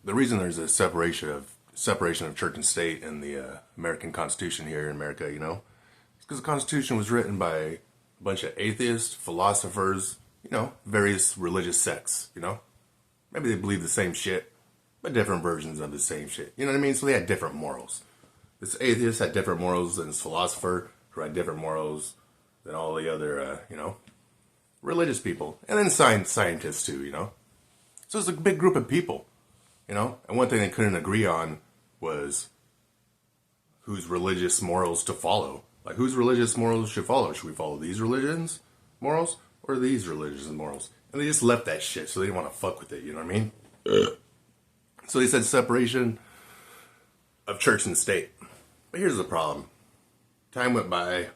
the reason there's a separation of church and state in the American Constitution here in America, is because the Constitution was written by a bunch of atheists, philosophers, various religious sects, Maybe they believe the same shit, but different versions of the same shit. You know what I mean? So they had different morals. This atheist had different morals than this philosopher, who had different morals than all the other, religious people. And then scientists too, So it's a big group of people, And one thing they couldn't agree on was whose religious morals to follow. Like, whose religious morals should follow? Should we follow these religions' morals or these religious morals? And they just left that shit, so they didn't want to fuck with it, you know what I mean? So they said separation of church and state. But here's the problem. Time went by,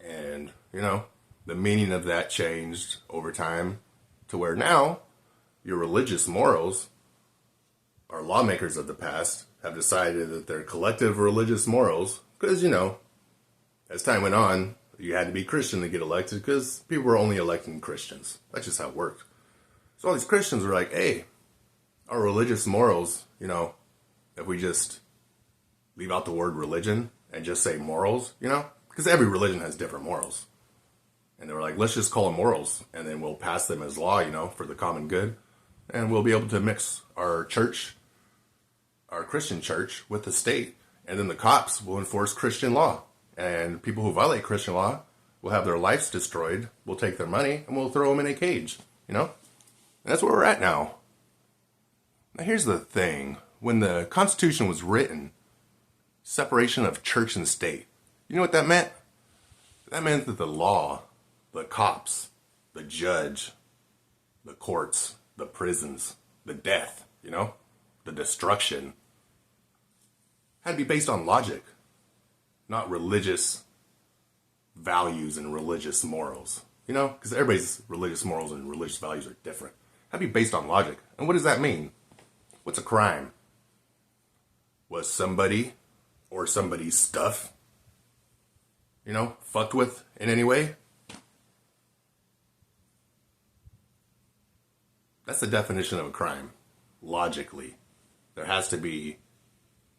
and, the meaning of that changed over time to where now your religious morals, our lawmakers of the past, have decided that their collective religious morals, because, as time went on, you had to be Christian to get elected because people were only electing Christians. That's just how it worked. So all these Christians were like, hey, our religious morals, if we just leave out the word religion and just say morals, because every religion has different morals. And they were like, let's just call them morals, and then we'll pass them as law, for the common good. And we'll be able to mix our church, our Christian church, with the state. And then the cops will enforce Christian law. And people who violate Christian law will have their lives destroyed. We'll take their money and we'll throw them in a cage, And that's where we're at now. Now here's the thing. When the Constitution was written, separation of church and state, you know what that meant? That meant that the law, the cops, the judge, the courts, the prisons, the death, the destruction, had to be based on logic, not religious values and religious morals, because everybody's religious morals and religious values are different. Had to be based on logic. And what does that mean? What's a crime? Was somebody or somebody's stuff, fucked with in any way? That's the definition of a crime, logically. There has to be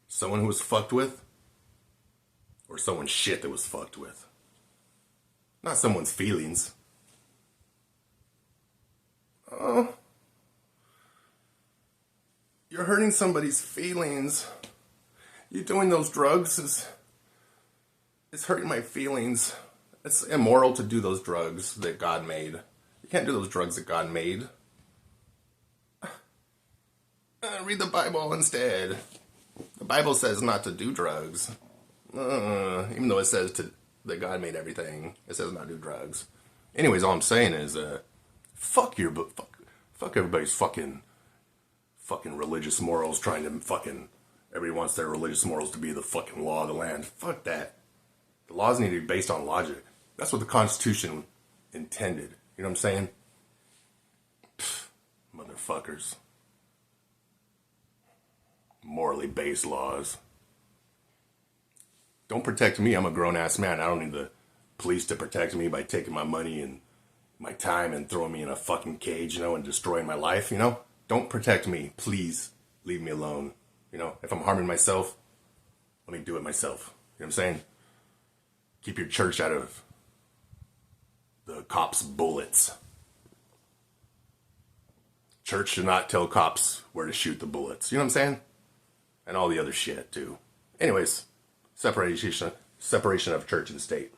someone who was fucked with or someone's shit that was fucked with. Not someone's feelings. Oh, you're hurting somebody's feelings. You doing those drugs it's hurting my feelings. It's immoral to do those drugs that God made. You can't do those drugs that God made. Read the Bible instead. The Bible says not to do drugs. Even though it says that God made everything, it says not to do drugs. Anyways, all I'm saying is, fuck everybody's fucking religious morals, trying to everybody wants their religious morals to be the fucking law of the land. Fuck that. The laws need to be based on logic. That's what the Constitution intended. You know what I'm saying? Pfft, motherfuckers. Morally based laws. Don't protect me. I'm a grown-ass man. I don't need the police to protect me by taking my money and my time and throwing me in a fucking cage, and destroying my life, Don't protect me. Please leave me alone. If I'm harming myself, let me do it myself. You know what I'm saying? Keep your church out of the cops' bullets. Church should not tell cops where to shoot the bullets. You know what I'm saying? And all the other shit, too. Anyways, separation of church and state.